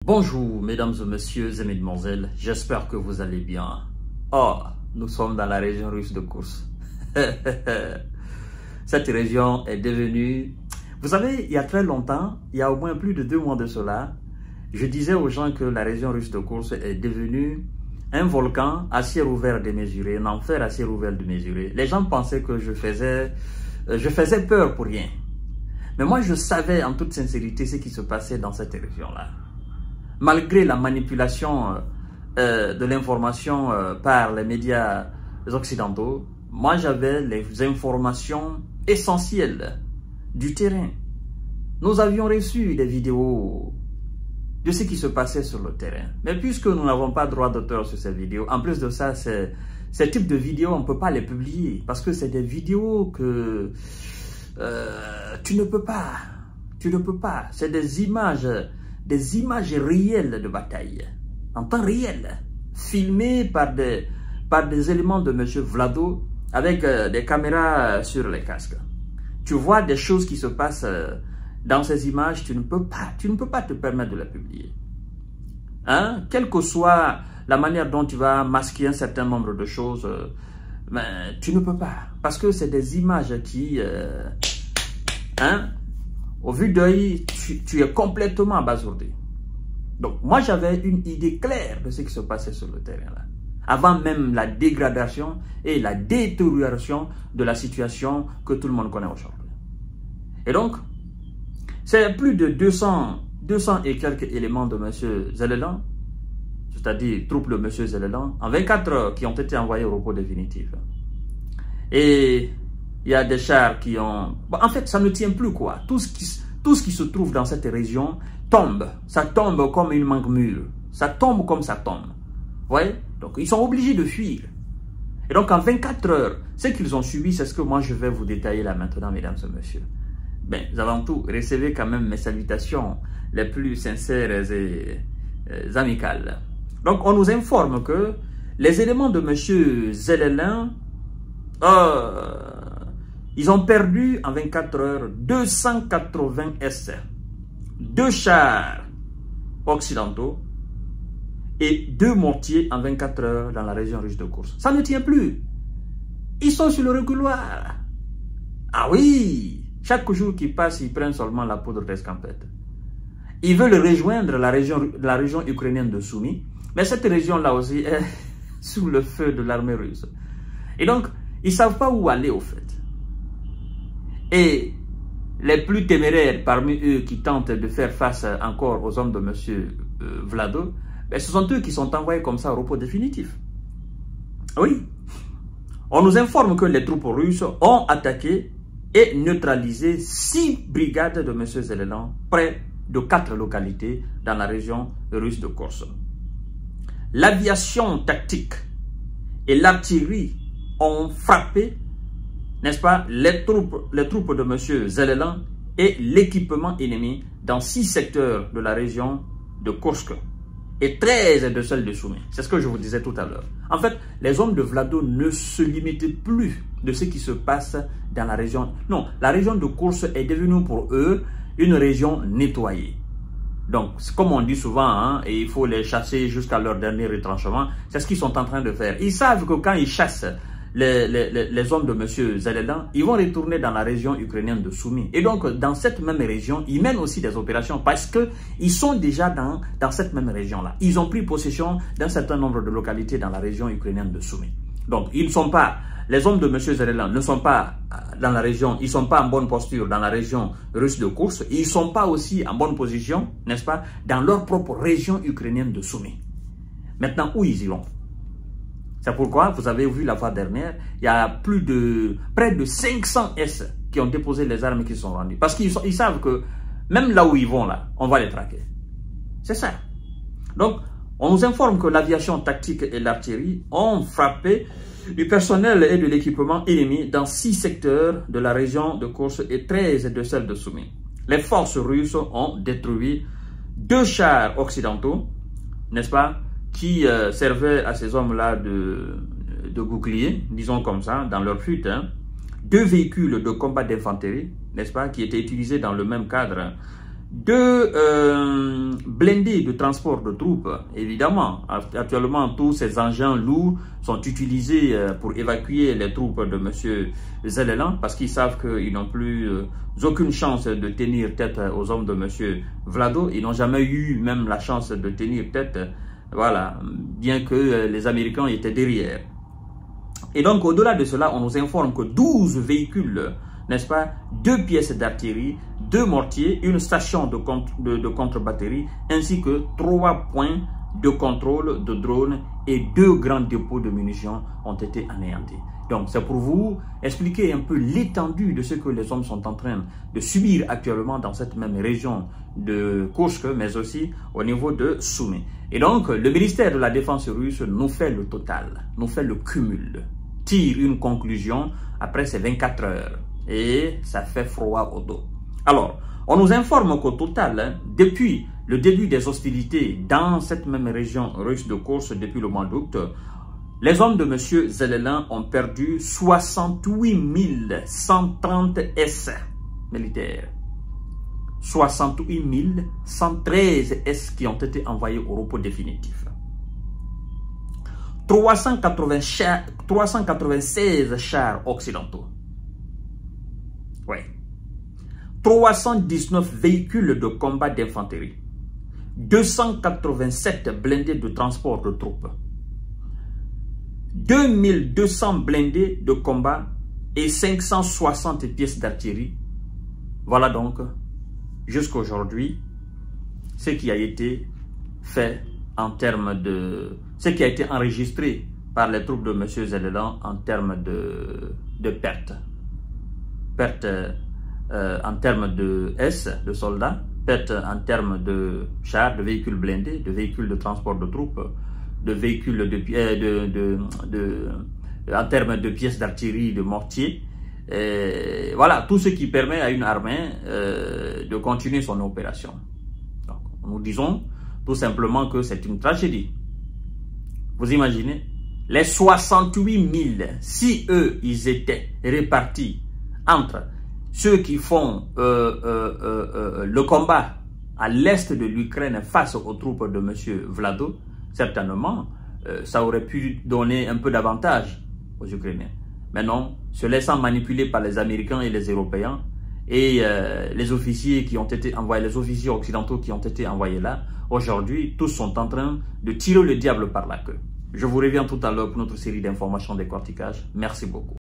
Bonjour mesdames et messieurs et mesdemoiselles, j'espère que vous allez bien. Oh, nous sommes dans la région russe de Kursk. Cette région est devenue... Vous savez, il y a très longtemps, il y a au moins plus de 2 mois de cela, je disais aux gens que la région russe de Kursk est devenue un volcan à ciel ouvert démesuré, un enfer à ciel ouvert démesuré. Les gens pensaient que je faisais peur pour rien. Mais moi, je savais en toute sincérité ce qui se passait dans cette région-là. Malgré la manipulation de l'information par les médias occidentaux, moi j'avais les informations essentielles du terrain. Nous avions reçu des vidéos de ce qui se passait sur le terrain. Mais puisque nous n'avons pas droit d'auteur sur ces vidéos, en plus de ça, ces types de vidéos, on ne peut pas les publier. Parce que c'est des vidéos que tu ne peux pas. Tu ne peux pas. C'est des images réelles de bataille, en temps réel, filmées par des éléments de M. Vlado avec des caméras sur les casques. Tu vois des choses qui se passent dans ces images, tu ne peux pas te permettre de les publier. Hein? Quelle que soit la manière dont tu vas masquer un certain nombre de choses, tu ne peux pas. Parce que c'est des images qui... au vu d'œil, tu es complètement abasourdi. Donc, moi, j'avais une idée claire de ce qui se passait sur le terrain là. Avant même la dégradation et la détérioration de la situation que tout le monde connaît aujourd'hui. Et donc, c'est plus de 200 et quelques éléments de M. Zelelan, c'est-à-dire troupes de M. Zelelan, en 24 heures qui ont été envoyés au repos définitif. Et il y a des chars qui ont... Bon, en fait, ça ne tient plus quoi. Tout ce qui se trouve dans cette région tombe. Ça tombe comme une manque-mûre. Ça tombe comme ça tombe. Vous voyez? Donc, ils sont obligés de fuir. Et donc, en 24 heures, ce qu'ils ont subi, c'est ce que moi, je vais vous détailler là maintenant, mesdames et messieurs. Ben, avant tout, recevez quand même mes salutations les plus sincères et amicales. Donc, on nous informe que les éléments de M. Zelelan... ils ont perdu en 24 heures 280 essais, 2 chars occidentaux et 2 mortiers en 24 heures dans la région russe de Kursk. Ça ne tient plus. Ils sont sur le reculoir. Ah oui, chaque jour qui passe, ils prennent seulement la poudre d'escampette. Ils veulent rejoindre la région ukrainienne de Soumy, mais cette région-là aussi est sous le feu de l'armée russe. Et donc, ils ne savent pas où aller au fait. Et les plus téméraires parmi eux qui tentent de faire face encore aux hommes de M. Vlado, ben ce sont eux qui sont envoyés comme ça au repos définitif. Oui. On nous informe que les troupes russes ont attaqué et neutralisé 6 brigades de M. Zelelan, près de 4 localités dans la région russe de Kursk. L'aviation tactique et l'artillerie ont frappé, n'est-ce pas, les troupes de M. Zelelan et l'équipement ennemi dans 6 secteurs de la région de Kursk et 13 de celle de Soumy. C'est ce que je vous disais tout à l'heure. En fait, les hommes de Vlado ne se limitaient plus de ce qui se passe dans la région. Non, la région de Kursk est devenue pour eux une région nettoyée. Donc, comme on dit souvent, hein, et il faut les chasser jusqu'à leur dernier retranchement, c'est ce qu'ils sont en train de faire. Ils savent que quand ils chassent les hommes de M. Zelelan, ils vont retourner dans la région ukrainienne de Soumy. Et donc, dans cette même région, ils mènent aussi des opérations parce qu'ils sont déjà dans cette même région-là. Ils ont pris possession d'un certain nombre de localités dans la région ukrainienne de Soumy. Donc, ils ne sont pas, les hommes de M. Zelelan ne sont pas dans la région, ils ne sont pas en bonne posture dans la région russe de Kursk. Ils ne sont pas aussi en bonne position, n'est-ce pas, dans leur propre région ukrainienne de Soumy. Maintenant, où ils iront? C'est pourquoi, vous avez vu la fois dernière, il y a près de 500 S qui ont déposé les armes et qui sont rendus. Parce qu'ils savent que même là où ils vont, là, on va les traquer. C'est ça. Donc, on nous informe que l'aviation tactique et l'artillerie ont frappé du personnel et de l'équipement ennemi dans 6 secteurs de la région de Kursk et 13 de celle de Soumy. Les forces russes ont détruit 2 chars occidentaux, n'est-ce pas, qui servaient à ces hommes-là de bouclier, disons comme ça, dans leur fuite, hein. 2 véhicules de combat d'infanterie, n'est-ce pas, qui étaient utilisés dans le même cadre 2 blindés de transport de troupes. Évidemment, actuellement, tous ces engins lourds sont utilisés pour évacuer les troupes de M. Zelelan parce qu'ils savent qu'ils n'ont plus aucune chance de tenir tête aux hommes de M. Vlado. Ils n'ont jamais eu même la chance de tenir tête, voilà, bien que les Américains étaient derrière. Et donc, au-delà de cela, on nous informe que 12 véhicules, n'est-ce pas, 2 pièces d'artillerie, 2 mortiers, une station de contre-batterie, ainsi que 3 points de contrôle de drones et 2 grands dépôts de munitions ont été anéantis. Donc, c'est pour vous expliquer un peu l'étendue de ce que les hommes sont en train de subir actuellement dans cette même région de Kursk, mais aussi au niveau de Soumy. Et donc, le ministère de la Défense russe nous fait le total, nous fait le cumul, tire une conclusion après ces 24 heures. Et ça fait froid au dos. Alors, on nous informe qu'au total, depuis le début des hostilités dans cette même région russe de Kursk depuis le mois d'août, les hommes de M. Zelelan ont perdu 68 130 S militaires. 68 113 S qui ont été envoyés au repos définitif. 396 chars occidentaux. Oui. 319 véhicules de combat d'infanterie. 287 blindés de transport de troupes. 2200 blindés de combat et 560 pièces d'artillerie. Voilà donc, jusqu'à aujourd'hui, ce qui a été fait en termes de... ce qui a été enregistré par les troupes de M. Zelelan en termes de pertes. Pertes en termes de de soldats, pertes en termes de chars, de véhicules blindés, de véhicules de transport de troupes, de véhicules en termes de pièces d'artillerie, de mortiers. Voilà, tout ce qui permet à une armée de continuer son opération. Donc, nous disons tout simplement que c'est une tragédie. Vous imaginez, les 68 000, si eux, ils étaient répartis entre ceux qui font le combat à l'est de l'Ukraine face aux troupes de M. Vlado, certainement, ça aurait pu donner un peu d'avantage aux Ukrainiens. Mais non, se laissant manipuler par les Américains et les Européens et les officiers qui ont été envoyés, les officiers occidentaux qui ont été envoyés là, aujourd'hui, tous sont en train de tirer le diable par la queue. Je vous reviens tout à l'heure pour notre série d'informations décortiquage. Merci beaucoup.